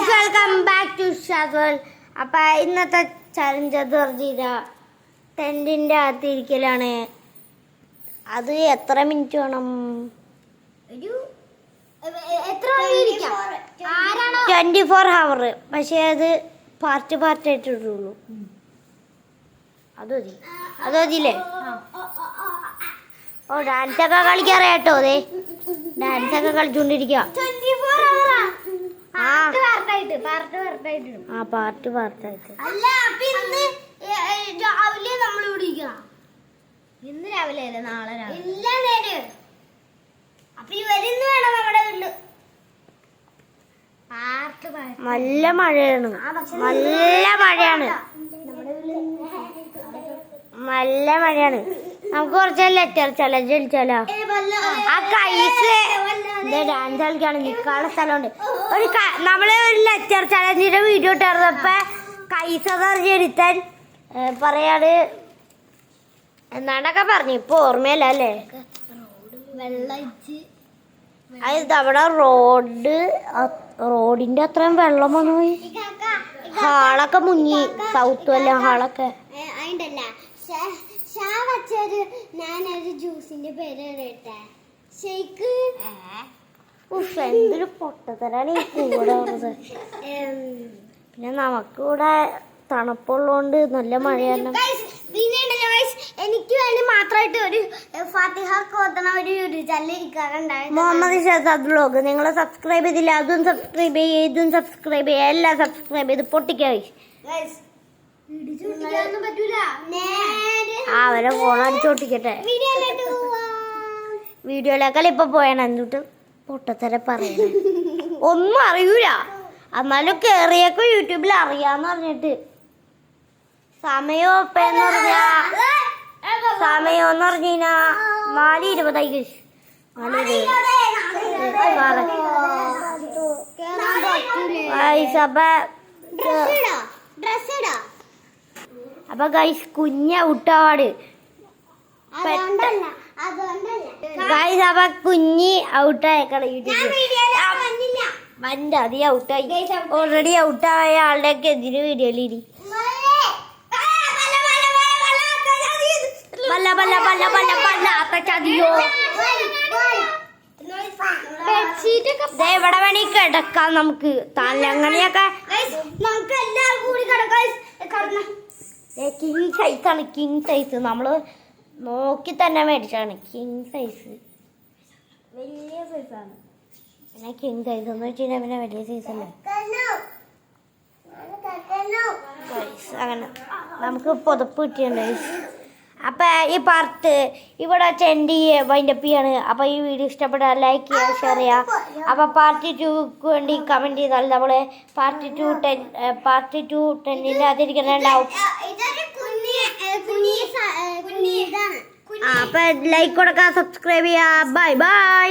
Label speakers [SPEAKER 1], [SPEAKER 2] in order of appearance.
[SPEAKER 1] Guys welcome back to ഷാസ്വൽ. അപ്പം ഇന്നത്തെ ചലഞ്ച് എന്ന് പറഞ്ഞില്ല, ടെൻറ്റിൻ്റെ അകത്തിരിക്കലാണ്. അത് എത്ര മിനിറ്റ് വേണം? 24 hour. പക്ഷേ അത് പാർട്ടായിട്ടിട്ടുള്ളൂ. അത് മതിയില്ലേ? ഓ, ഡാൻസൊക്കെ കളിക്കാറിയാട്ടോ. അതെ, ഡാൻസൊക്കെ കളിച്ചുകൊണ്ടിരിക്കുക. പാർട്ടായിട്ട്
[SPEAKER 2] ഇന്ന് രാവിലെ അല്ലേ? നാളെ രാവിലെ
[SPEAKER 1] നല്ല മഴയാണ്. നമുക്ക് കുറച്ച് ലെറ്റർ ചലഞ്ച് കളിച്ചാലോ? ആ കൈസ് ഡാൻസ് കളിക്കാണ്. നിൽക്കാനുള്ള സ്ഥലമുണ്ട്. നമ്മള് ഒരു ലെറ്റർ ചലഞ്ചിന്റെ വീഡിയോ ഇട്ടിരുന്നപ്പോ കൈസറിഞ്ഞെടുത്താൻ പറയാട് എന്നാണ്ടൊക്കെ പറഞ്ഞു. ഇപ്പൊ ഓർമ്മയല്ല അല്ലേ? അത് അവിടെ റോഡിന്റെ അത്രയും വെള്ളം വന്നു പോയി. ഹാളൊക്കെ മുങ്ങി. സൗത്ത് വല്ല ഹാളൊക്കെ.
[SPEAKER 2] ഞാനൊരു ജ്യൂസിന്റെ പേര് പറയട്ടെ. ഷേക്ക്.
[SPEAKER 1] എന്തൊരു പൊട്ടത്തരാണ് ഈ കൂടെ ഉള്ളത്. പിന്നെ നമുക്കിവിടെ തണുപ്പുള്ളതുകൊണ്ട് നല്ല മഴയാണ്.
[SPEAKER 2] എനിക്ക് വേണ്ടി മാത്രമായിട്ട് ഒരു ഫാത്തിഹ ഓതണ ഒരു ചല്ലിരിക്കാറുണ്ടായിരുന്നു.
[SPEAKER 1] മുഹമ്മദ് ഷാസാദ് വ്ലോഗ്. നിങ്ങൾ സബ്സ്ക്രൈബ് ചെയ്തില്ല, അതും സബ്സ്ക്രൈബ് ചെയ്യുക, ഇതും സബ്സ്ക്രൈബ് ചെയ്യുക, എല്ലാം സബ്സ്ക്രൈബ് ചെയ്ത് പൊട്ടിക്കായി. അവരെ ഫോൺ അടിച്ചോട്ടിക്കട്ടെ. വീഡിയോയിലേക്കല്ല ഇപ്പൊ പോയാണ്. എന്നിട്ട് പൊട്ടത്തര പറയണ ഒന്നും അറിയൂല. എന്നാലും കേറിയൊക്കെ യൂട്യൂബിൽ അറിയാന്ന് പറഞ്ഞിട്ട് സമയം എന്ന് പറഞ്ഞാ 4:20. അപ്പൊ ഗൈസ് കുഞ്ഞ ഔട്ടാട് ഗൈസ്. അപ്പൊ കുഞ്ഞി ഔട്ടായേക്കണ യൂട്യൂബിൽ. അതി ഔട്ടായി. ഓൾറെഡി ഔട്ടായ ആളുടെയൊക്കെ എതിര് വീഡിയോയിലിരി. എവിടെ വേണേ കിടക്കാം നമുക്ക്. തലങ്ങണിയൊക്കെ കിങ് സൈസാണ്. കിങ് സൈസ് നമ്മള് നോക്കി തന്നെ മേടിച്ചാണ്. കിങ് സൈസ് വലിയ സൈസാണ്. പിന്നെ കിങ് സൈസ് എന്ന് വെച്ച് കഴിഞ്ഞാൽ പിന്നെ വലിയ സൈസല്ലേ. അങ്ങനെ നമുക്ക് പുതപ്പ് കിട്ടിയുണ്ട്. അപ്പൊ ഈ പാർട്ട് ഇവിടെ ചെണ്ടി വൈൻഡപ്പ് ചെയ്യാണ്. അപ്പൊ ഈ വീഡിയോ ഇഷ്ടപ്പെട്ടാൽ ലൈക്ക് ചെയ്യുക, ഷെയർ ചെയ്യുക. അപ്പൊ പാർട്ട് 2ക്ക് വേണ്ടി കമന്റ് ചെയ്താൽ നമ്മള് പാർട്ട് 2 10ന്റെ അതിരിക്കുന്നുണ്ടാവും. അപ്പൊ ലൈക്ക് കൊടുക്കുക, സബ്സ്ക്രൈബ് ചെയ്യുക. Bye bye.